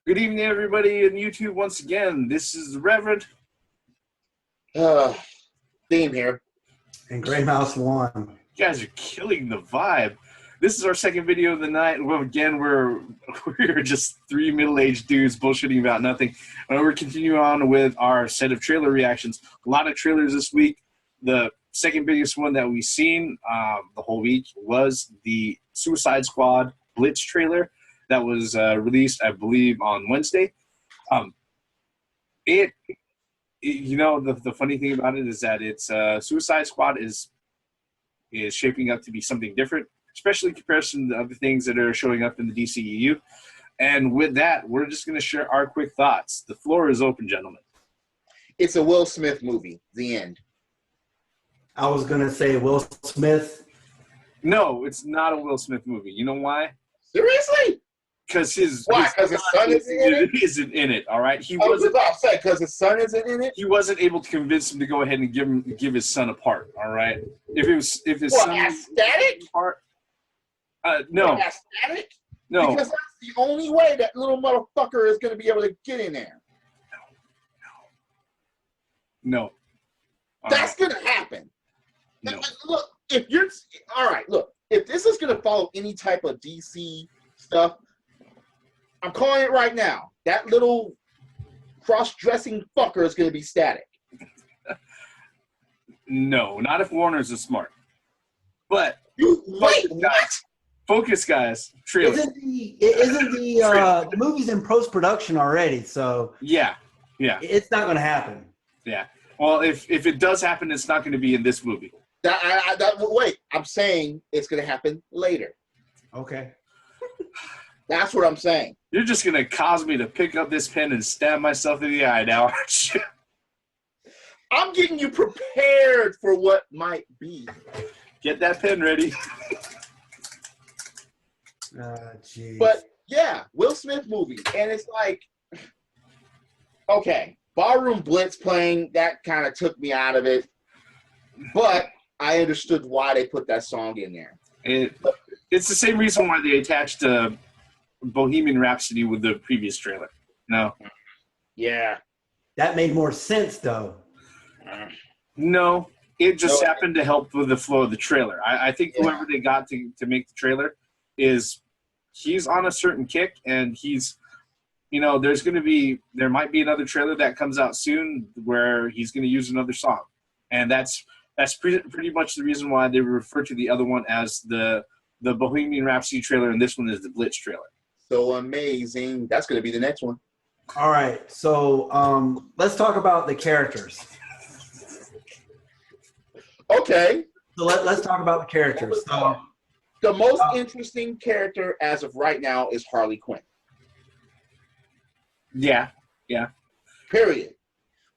Good evening, everybody on YouTube once again. This is the Reverend. Theme here. And Gray Mouse 1. You guys are killing the vibe. This is our second video of the night. Well, again, we're just three middle-aged dudes bullshitting about nothing. And we're continuing on with our set of trailer reactions. A lot of trailers this week. The second biggest one that we've seen the whole week was the Suicide Squad Blitz trailer that was released, I believe, on Wednesday. The funny thing about it is that it's Suicide Squad is shaping up to be something different, especially in comparison to other things that are showing up in the DCEU. And with that, we're just going to share our quick thoughts. The floor is open, gentlemen. It's a Will Smith movie. The end. I was going to say Will Smith. No, it's not a Will Smith movie. You know why? Seriously? Because his son isn't in it. All right, I was about to say because his son isn't in it. He wasn't able to convince him to go ahead and give his son a part. All right, if his son aesthetic part, no, aesthetic, no, because that's the only way that little motherfucker is going to be able to get in there. No. That's going to happen. No. Look, if this is going to follow any type of DC stuff, I'm calling it right now. That little cross-dressing fucker is going to be static. No, not if Warner's is smart. But focus, guys. Trailer. Isn't the movie's in post-production already? So yeah, it's not going to happen. Yeah. Well, if it does happen, it's not going to be in this movie. Wait, I'm saying it's going to happen later. Okay. That's what I'm saying. You're just going to cause me to pick up this pen and stab myself in the eye now, aren't you? I'm getting you prepared for what might be. Get that pen ready. But, yeah, Will Smith movie. And it's like, okay, Ballroom Blitz playing, that kind of took me out of it. But I understood why they put that song in there. It's the same reason why they attached Bohemian Rhapsody with the previous trailer. No. Yeah. That made more sense, though. No. It just happened to help with the flow of the trailer. I think whoever they got to make the trailer he's on a certain kick, and he's, there might be another trailer that comes out soon where he's going to use another song. And that's pretty much the reason why they refer to the other one as the Bohemian Rhapsody trailer, and this one is the Blitz trailer. So amazing. That's going to be the next one. All right. So let's talk about the characters. Okay. So let's talk about the characters. So, the most interesting character as of right now is Harley Quinn. Yeah. Period.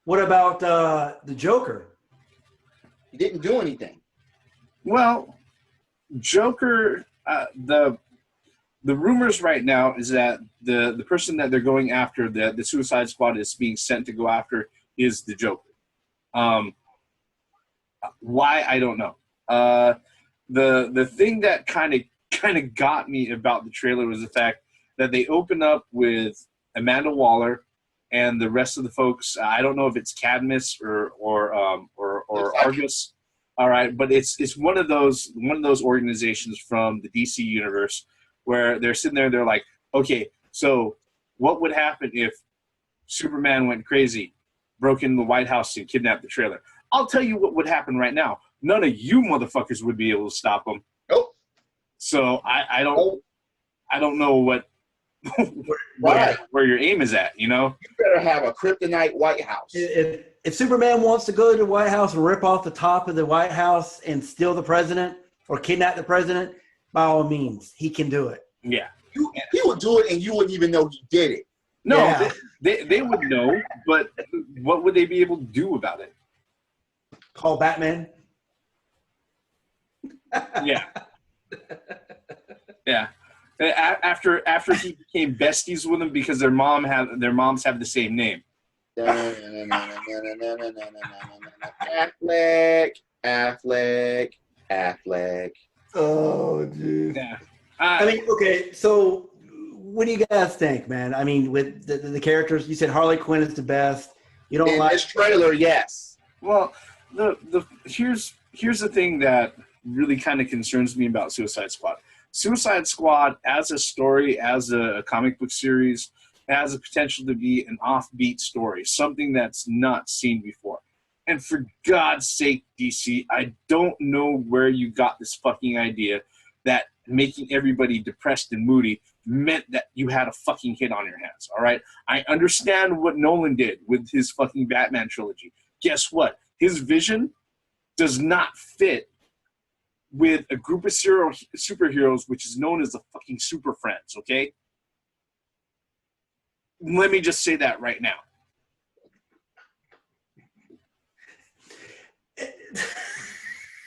What about the Joker? He didn't do anything. Well, Joker, the rumors right now is that the person that they're going after, the Suicide Squad is being sent to go after, is the Joker. Why, I don't know. The thing that kind of got me about the trailer was the fact that they open up with Amanda Waller and the rest of the folks. I don't know if it's Cadmus or Argus. All right, but it's one of those organizations from the DC universe where they're sitting there and they're like, okay, so what would happen if Superman went crazy, broke into the White House and kidnapped the trailer? I'll tell you what would happen right now. None of you motherfuckers would be able to stop him. Nope. So I don't know what where your aim is at, You better have a kryptonite White House. If Superman wants to go to the White House and rip off the top of the White House and steal the president or kidnap the president, by all means, he can do it. Yeah. He would do it and you wouldn't even know he did it. No, yeah. they would know, but what would they be able to do about it? Call Batman. Yeah. Yeah. After he became besties with him because their moms have the same name. Affleck. Oh, dude. Yeah. I mean, okay, so what do you guys think, man? I mean, with the characters, you said Harley Quinn is the best. You don't In like this trailer, yes. Well, here's the thing that really kind of concerns me about Suicide Squad. Suicide Squad, as a story, as a comic book series, has the potential to be an offbeat story, something that's not seen before. And for God's sake, DC, I don't know where you got this fucking idea that making everybody depressed and moody meant that you had a fucking hit on your hands, all right? I understand what Nolan did with his fucking Batman trilogy. Guess what? His vision does not fit with a group of superheroes, which is known as the fucking Super Friends, okay? Let me just say that right now.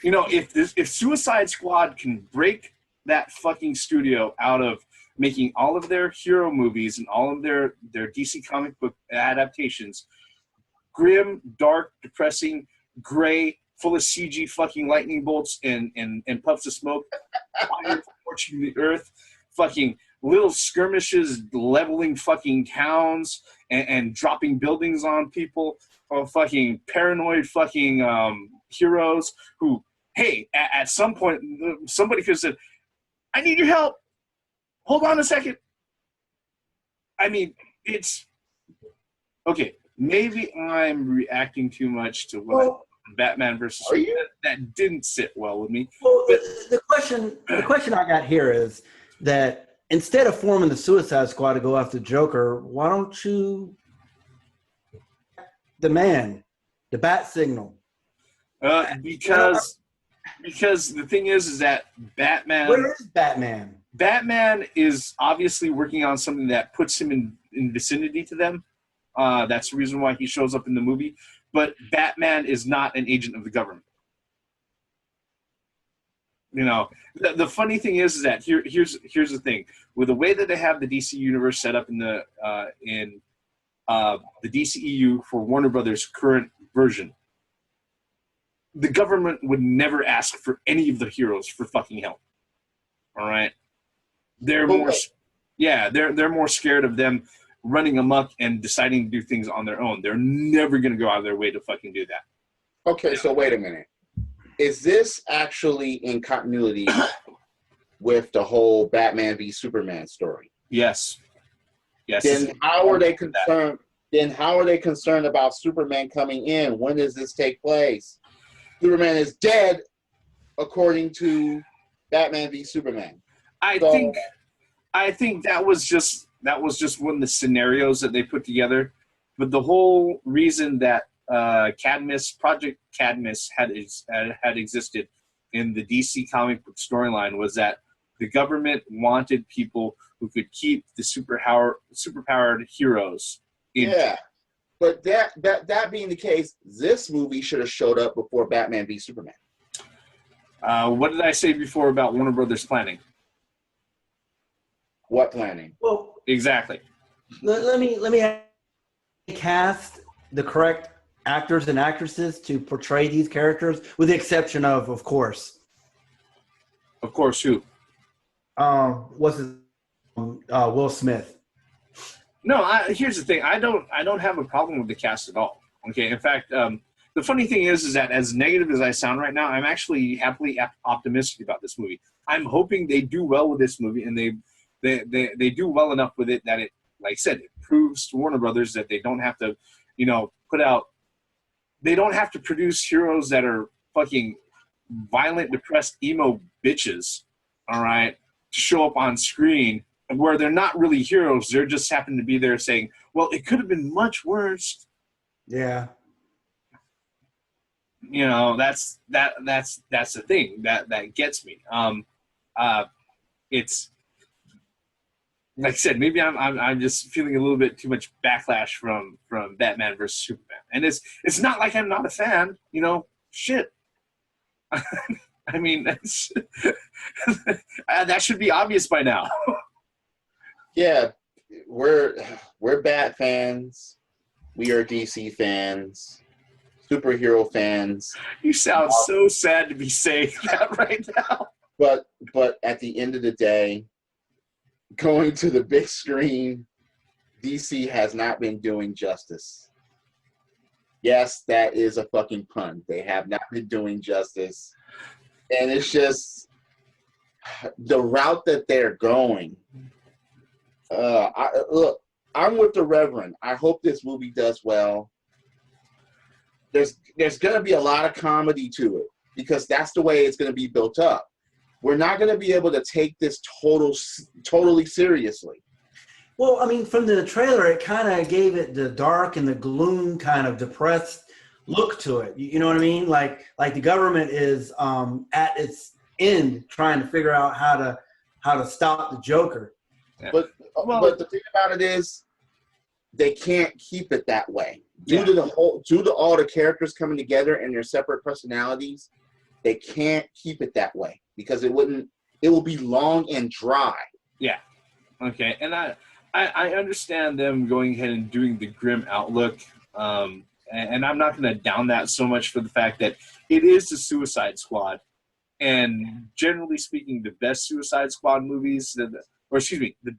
You know, if Suicide Squad can break that fucking studio out of making all of their hero movies and all of their DC comic book adaptations grim, dark, depressing, gray, full of CG fucking lightning bolts and puffs of smoke, fire torching the earth, fucking little skirmishes leveling fucking towns and dropping buildings on people, or fucking paranoid fucking heroes who, hey, at some point somebody could have said, I need your help. Hold on a second. I mean, it's okay. Maybe I'm reacting too much to what Batman versus Superman. That didn't sit well with me. Well, the question I got here is that instead of forming the Suicide Squad to go after Joker, why don't you the bat signal? Because the thing is that Batman. Where is Batman? Batman is obviously working on something that puts him in vicinity to them. That's the reason why he shows up in the movie. But Batman is not an agent of the government. You know, the funny thing is that here's the thing. With the way that they have the DC universe set up in the DCEU for Warner Brothers' current version, the government would never ask for any of the heroes for fucking help. All right, they're more scared of them running amok and deciding to do things on their own. They're never going to go out of their way to fucking do that. Okay, so wait a minute. Is this actually in continuity with the whole Batman v Superman story? Yes. Then how are they concerned? Then how are they concerned about Superman coming in? When does this take place? Superman is dead, according to Batman v Superman. I think that was just one of the scenarios that they put together. But the whole reason that Project Cadmus had existed in the DC comic book storyline was that the government wanted people who could keep the superpowered heroes in. Yeah. But that being the case, this movie should have showed up before Batman v Superman. What did I say before about Warner Brothers planning? What planning? Well, exactly. Let me cast the correct actors and actresses to portray these characters, with the exception of course. Of course, who? What's his? Will Smith. No, here's the thing. I don't have a problem with the cast at all. Okay, in fact, the funny thing is that as negative as I sound right now, I'm actually happily optimistic about this movie. I'm hoping they do well with this movie, and they do well enough with it that it, like I said, it proves to Warner Brothers that they don't have to, they don't have to produce heroes that are fucking violent, depressed, emo bitches, all right, to show up on screen where they're not really heroes. They're just happen to be there saying, well, it could have been much worse. Yeah. That's the thing that gets me. It's like I said, maybe I'm just feeling a little bit too much backlash from Batman versus Superman, and it's not like I'm not a fan. Shit. I mean, that should be obvious by now. Yeah, we're Bat fans. We are DC fans. Superhero fans. You sound so sad to be saying that right now. But at the end of the day, going to the big screen, DC has not been doing justice. Yes, that is a fucking pun. They have not been doing justice. And it's just the route that they're going. Look, I'm with the Reverend. I hope this movie does well. There's going to be a lot of comedy to it because that's the way it's going to be built up. We're not going to be able to take this totally seriously. Well, I mean, from the trailer, it kind of gave it the dark and the gloom kind of depressed look to it. You know what I mean? Like the government is at its end trying to figure out how to stop the Joker. Yeah. But the thing about it is they can't keep it that way. Due to all the characters coming together and their separate personalities, they can't keep it that way because it will be long and dry. Yeah. Okay. And I understand them going ahead and doing the grim outlook. And I'm not going to down that so much for the fact that it is the Suicide Squad. And generally speaking, the best Suicide Squad movies, the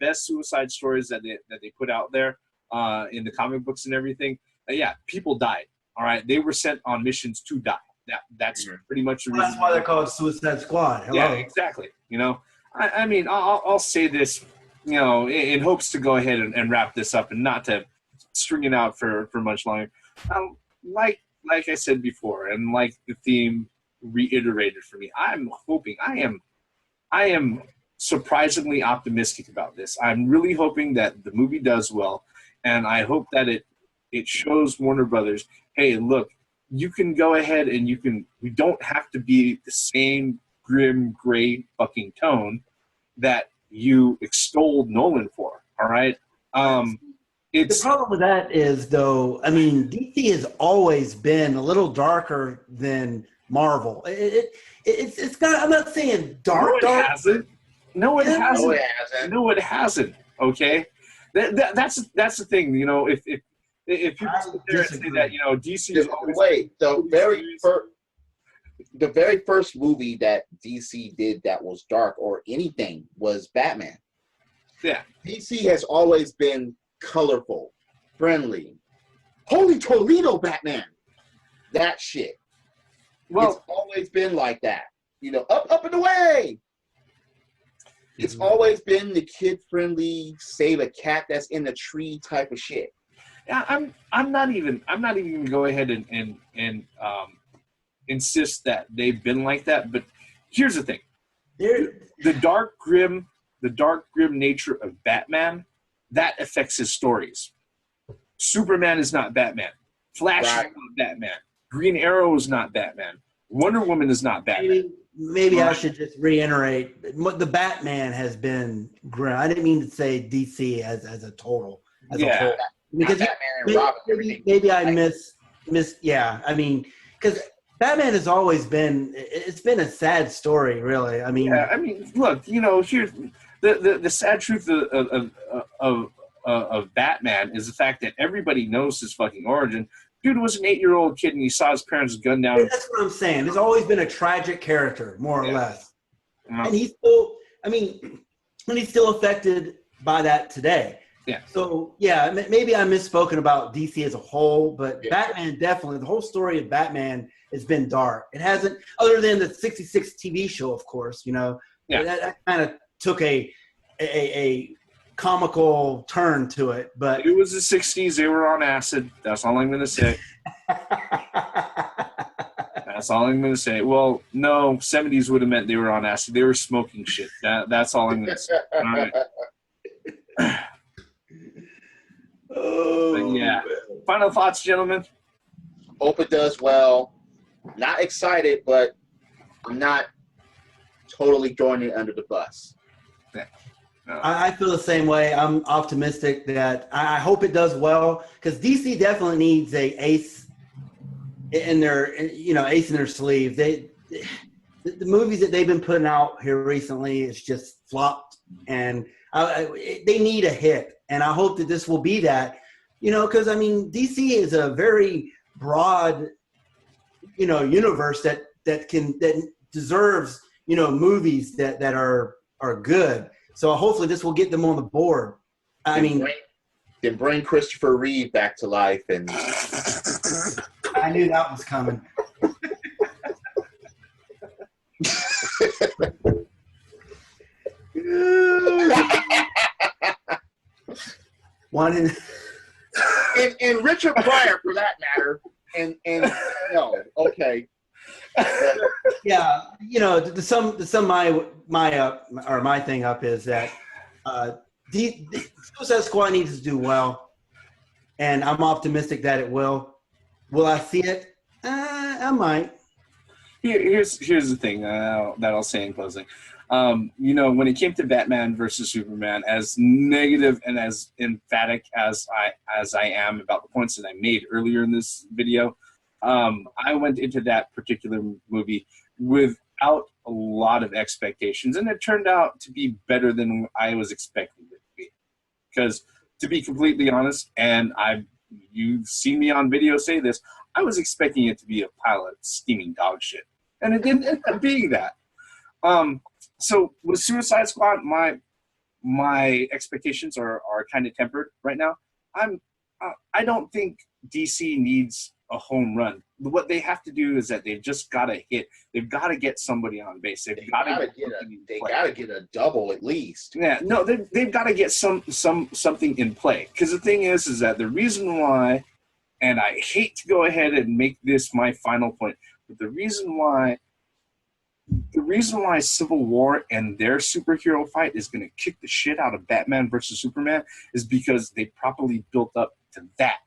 best suicide stories that they put out there in the comic books and everything, people died. All right, they were sent on missions to die. That's pretty much the reason. That's why they're called Suicide Squad. Hello. Yeah, exactly. You know, I mean, I'll say this, you know, in hopes to go ahead and wrap this up and not to string it out for much longer. Like I said before, and like the theme reiterated for me, I'm hoping I am surprisingly optimistic about this. I'm really hoping that the movie does well, and I hope that it shows Warner Brothers, hey, look, you can go ahead and we don't have to be the same grim, gray fucking tone that you extolled Nolan for, all right? The problem with that is, though, I mean, DC has always been a little darker than Marvel. It's got. I'm not saying dark. No, it hasn't. No, it hasn't. Okay, that's the thing. You know, if people sit there and say that, you know, DC is always the very first movie that DC did that was dark or anything was Batman. Yeah, DC has always been colorful, friendly. Holy Toledo, Batman! That shit. Well, it's always been like that. You know, up and away. It's always been the kid-friendly, save a cat that's in the tree type of shit. Yeah, I'm not even gonna go ahead and insist that they've been like that. But here's the thing: the dark grim nature of Batman, that affects his stories. Superman is not Batman. Flash is not Batman. Green Arrow is not Batman. Wonder Woman is not Batman. Maybe I should just reiterate, the Batman has been grim. I didn't mean to say DC as a total. As a whole. Because Batman and Robin. Maybe I miss. Yeah, I mean, because Batman has always been. It's been a sad story, really. I mean. Yeah, I mean, look, you know, here's the sad truth of Batman is the fact that everybody knows his fucking origin. Dude was an 8-year-old kid and he saw his parents gunned down. That's what I'm saying. There's always been a tragic character, more or less. Yeah. And he's still, I mean, and he's still affected by that today. Yeah. So, yeah, maybe I misspoken about DC as a whole, but Batman definitely, the whole story of Batman has been dark. It hasn't, other than the 66 TV show, of course, you know, that kind of took a comical turn to it, but it was the 60s. They were on acid. That's all I'm going to say. That's all I'm going to say. Well, no, 70s would have meant they were on acid. They were smoking shit. That's all I'm going to say. All right. But yeah. Final thoughts, gentlemen. Hope it does well. Not excited, but I'm not totally throwing it under the bus. Yeah. No. I feel the same way. I'm optimistic that I hope it does well because DC definitely needs a ace in their sleeve. The movies that they've been putting out here recently is just flopped, and they need a hit. And I hope that this will be that, you know, because I mean DC is a very broad, you know, universe that deserves, you know, movies that are good. So hopefully this will get them on the board. I mean, then bring Christopher Reeve back to life, and I knew that was coming. One in, and Richard Pryor, for that matter, and no, okay. yeah, you know, the sum my thing up is that the Suicide Squad needs to do well, and I'm optimistic that it will. Will I see it? I might. Here's the thing that I'll say in closing. You know, when it came to Batman versus Superman, as negative and as emphatic as I am about the points that I made earlier in this video, I went into that particular movie without a lot of expectations, and it turned out to be better than I was expecting it to be. Because, to be completely honest, and you've seen me on video say this, I was expecting it to be a pile of steaming dog shit, and it didn't end up being that. So with Suicide Squad, my expectations are kind of tempered right now. I don't think DC needs a home run. What they have to do is that they've just got to hit. They've got to get somebody on base. They got to get a double at least. Yeah, no, they've got to get something in play. Because the thing is that the reason why, and I hate to go ahead and make this my final point, but the reason why Civil War and their superhero fight is going to kick the shit out of Batman versus Superman is because they properly built up to that.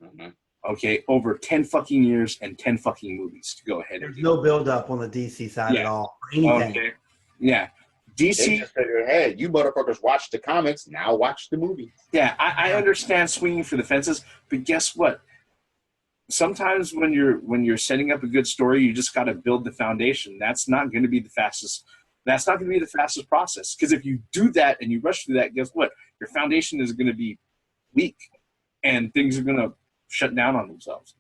Mm-hmm. Okay, over 10 fucking years and 10 fucking movies to go ahead. There's no build up on the DC side at all. For anything. Okay. Yeah. DC. They just figured, hey, you motherfuckers watch the comics, now watch the movies. Yeah, I understand swinging for the fences, but guess what? Sometimes when you're setting up a good story, you just got to build the foundation. That's not going to be the fastest. That's not going to be the fastest process. Because if you do that and you rush through that, guess what? Your foundation is going to be weak, and things are going to shut down on themselves.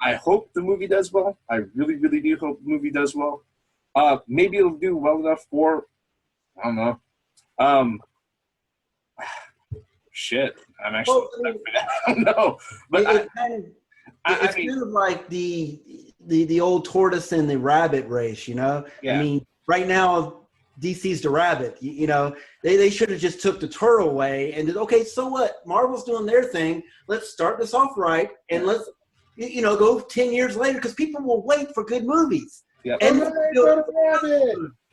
I hope the movie does well. I really, really do hope the movie does well. Maybe it'll do well enough for, I don't know. Shit, I'm actually I don't know. But it's kind of like the old tortoise and the rabbit race, you know? Yeah. I mean, right now, DC's the rabbit. You know, they should have just took the turtle away and did, okay, so what? Marvel's doing their thing. Let's start this off right, and let's, you know, go 10 years later, because people will wait for good movies. Yep. And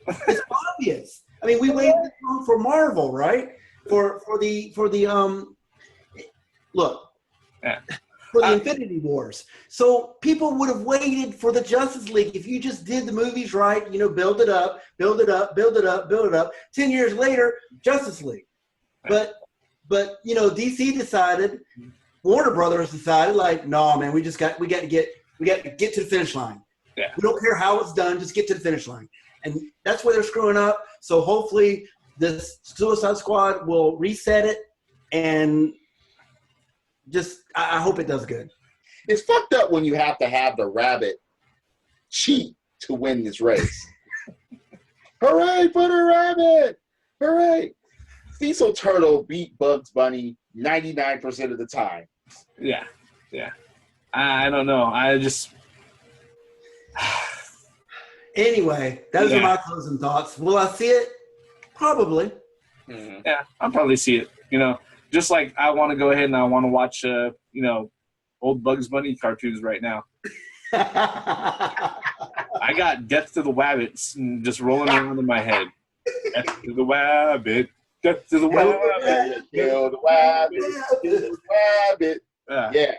it's obvious. I mean, we waited this long for Marvel, right? For the look. Yeah. For the Infinity Wars. So people would have waited for the Justice League if you just did the movies right, you know, build it up. 10 years later, Justice League. But you know, DC decided, Warner Brothers decided, like, no, man, we got to get to the finish line. Yeah. We don't care how it's done, just get to the finish line. And that's where they're screwing up. So hopefully this Suicide Squad will reset it, and just I hope it does good. It's fucked up when you have to have the rabbit cheat to win this race. Hooray for the rabbit! Hooray! Cecil Turtle beat Bugs Bunny 99% of the time. Yeah. I don't know. I just... Anyway, those are my closing thoughts. Will I see it? Probably. Mm-hmm. Yeah, I'll probably see it. You know, just like I want to go ahead and I want to watch, you know, old Bugs Bunny cartoons right now. I got Death to the Wabbits just rolling around in my head. Death to the Wabbit. Death to the Wabbit. Kill the Wabbit. Kill the Wabbit. Yeah.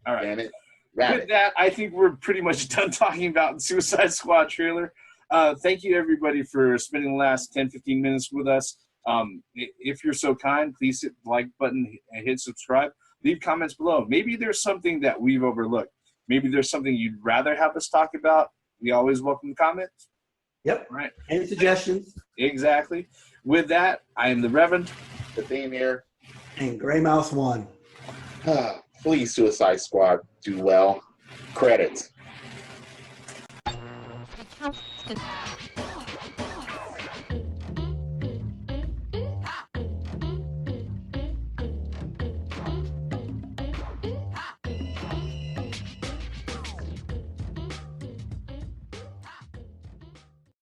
All right. Damn it. With that, I think we're pretty much done talking about the Suicide Squad trailer. Thank you, everybody, for spending the last 10, 15 minutes with us. If you're so kind, please hit the like button and hit subscribe. Leave comments below. Maybe there's something that we've overlooked. Maybe there's something you'd rather have us talk about. We always welcome comments. Yep. Right. Any suggestions? Exactly. With that, I am the Reverend. The theme here. And Gray Mouse 1. Please, Suicide Squad, do well. Credits.